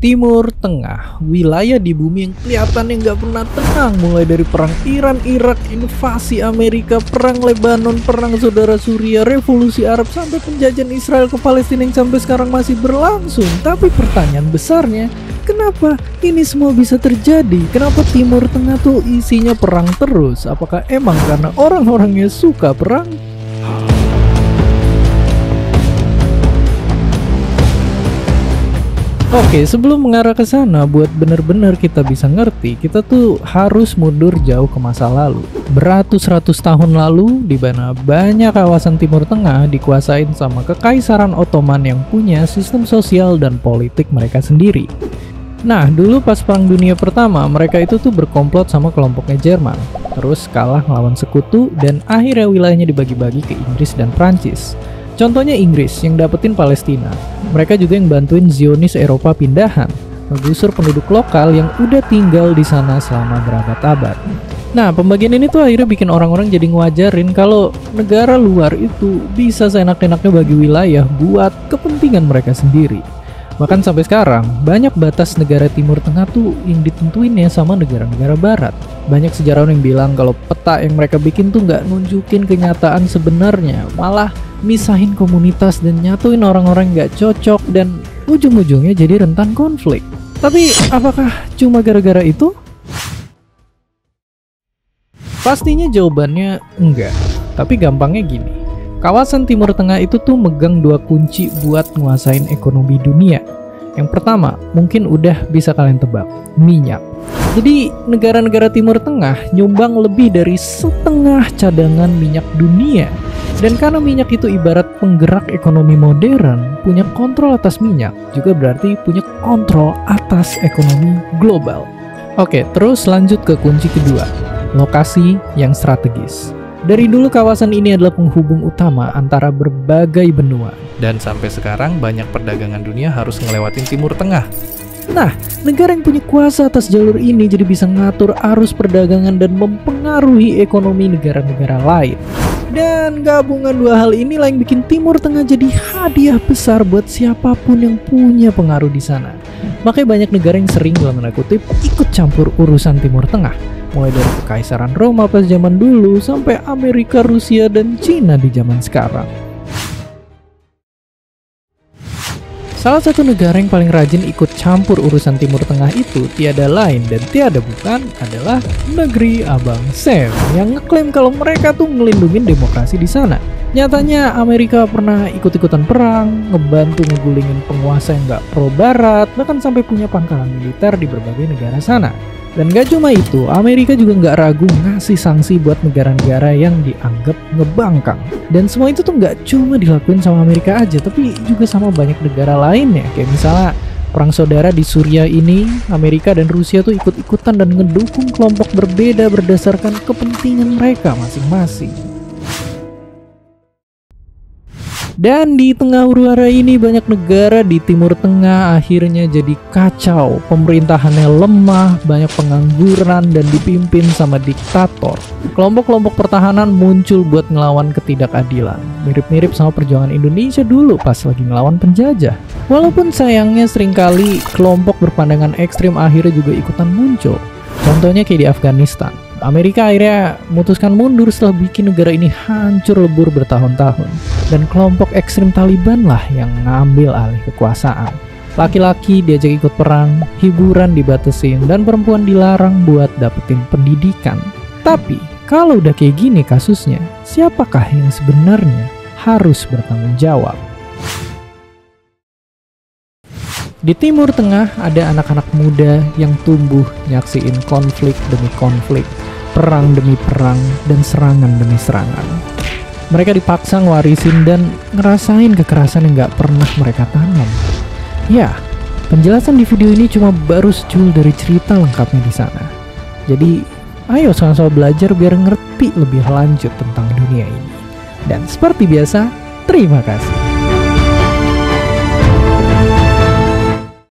Timur Tengah, wilayah di bumi yang kelihatannya nggak pernah tenang, mulai dari perang Iran, Irak, invasi Amerika, perang Lebanon, perang saudara Suriah, revolusi Arab, sampai penjajahan Israel ke Palestina yang sampai sekarang masih berlangsung. Tapi pertanyaan besarnya, kenapa ini semua bisa terjadi? Kenapa Timur Tengah tuh isinya perang terus? Apakah emang karena orang-orangnya suka perang? Oke, sebelum mengarah ke sana, buat bener-bener kita bisa ngerti, kita tuh harus mundur jauh ke masa lalu. Beratus-ratus tahun lalu, di mana banyak kawasan Timur Tengah dikuasain sama Kekaisaran Ottoman yang punya sistem sosial dan politik mereka sendiri. Nah, dulu pas Perang Dunia Pertama, mereka itu tuh berkomplot sama kelompoknya Jerman, terus kalah ngelawan sekutu, dan akhirnya wilayahnya dibagi-bagi ke Inggris dan Prancis. Contohnya Inggris yang dapetin Palestina. Mereka juga yang bantuin Zionis Eropa pindahan, menggusur penduduk lokal yang udah tinggal di sana selama berabad-abad. Nah, pembagian ini tuh akhirnya bikin orang-orang jadi ngewajarin kalau negara luar itu bisa seenak-enaknya bagi wilayah buat kepentingan mereka sendiri. Bahkan sampai sekarang, banyak batas negara Timur Tengah tuh yang ditentuinnya sama negara-negara Barat. Banyak sejarawan yang bilang kalau peta yang mereka bikin tuh nggak nunjukin kenyataan sebenarnya, malah misahin komunitas dan nyatuin orang-orang nggak cocok, dan ujung-ujungnya jadi rentan konflik. Tapi apakah cuma gara-gara itu? Pastinya jawabannya enggak. Tapi gampangnya gini. Kawasan Timur Tengah itu tuh megang dua kunci buat nguasain ekonomi dunia. Yang pertama, mungkin udah bisa kalian tebak, minyak. Jadi negara-negara Timur Tengah nyumbang lebih dari setengah cadangan minyak dunia. Dan karena minyak itu ibarat penggerak ekonomi modern, punya kontrol atas minyak juga berarti punya kontrol atas ekonomi global. Oke, terus lanjut ke kunci kedua, lokasi yang strategis. Dari dulu kawasan ini adalah penghubung utama antara berbagai benua. Dan sampai sekarang banyak perdagangan dunia harus ngelewatin Timur Tengah. Nah, negara yang punya kuasa atas jalur ini jadi bisa ngatur arus perdagangan dan mempengaruhi ekonomi negara-negara lain. Dan gabungan dua hal inilah yang bikin Timur Tengah jadi hadiah besar buat siapapun yang punya pengaruh di sana. Makanya banyak negara yang sering dalam tanda kutip ikut campur urusan Timur Tengah. Mulai dari Kekaisaran Roma pas zaman dulu sampai Amerika, Rusia, dan Cina di zaman sekarang. Salah satu negara yang paling rajin ikut campur urusan Timur Tengah itu tiada lain dan tiada bukan adalah negeri Abang Sam yang ngeklaim kalau mereka tuh ngelindungin demokrasi di sana. Nyatanya Amerika pernah ikut-ikutan perang, ngebantu ngegulingin penguasa yang nggak pro barat, bahkan sampai punya pangkalan militer di berbagai negara sana. Dan gak cuma itu, Amerika juga nggak ragu ngasih sanksi buat negara-negara yang dianggap ngebangkang. Dan semua itu tuh nggak cuma dilakuin sama Amerika aja, tapi juga sama banyak negara lainnya. Kayak misalnya perang saudara di Suriah ini, Amerika dan Rusia tuh ikut-ikutan dan ngedukung kelompok berbeda berdasarkan kepentingan mereka masing-masing. Dan di tengah huru-hara ini banyak negara di Timur Tengah akhirnya jadi kacau. Pemerintahannya lemah, banyak pengangguran, dan dipimpin sama diktator. Kelompok-kelompok pertahanan muncul buat ngelawan ketidakadilan. Mirip-mirip sama perjuangan Indonesia dulu pas lagi ngelawan penjajah. Walaupun sayangnya seringkali kelompok berpandangan ekstrim akhirnya juga ikutan muncul. Contohnya kayak di Afghanistan. Amerika akhirnya memutuskan mundur setelah bikin negara ini hancur lebur bertahun-tahun. Dan kelompok ekstrim Taliban lah yang ngambil alih kekuasaan. Laki-laki diajak ikut perang, hiburan dibatasin, dan perempuan dilarang buat dapetin pendidikan. Tapi, kalau udah kayak gini kasusnya, siapakah yang sebenarnya harus bertanggung jawab? Di Timur Tengah ada anak-anak muda yang tumbuh nyaksiin konflik demi konflik, perang demi perang, dan serangan demi serangan. Mereka dipaksa ngewarisin dan ngerasain kekerasan yang gak pernah mereka tanam. Ya, penjelasan di video ini cuma baru secul dari cerita lengkapnya di sana. Jadi, ayo sama-sama belajar biar ngerti lebih lanjut tentang dunia ini. Dan seperti biasa, terima kasih.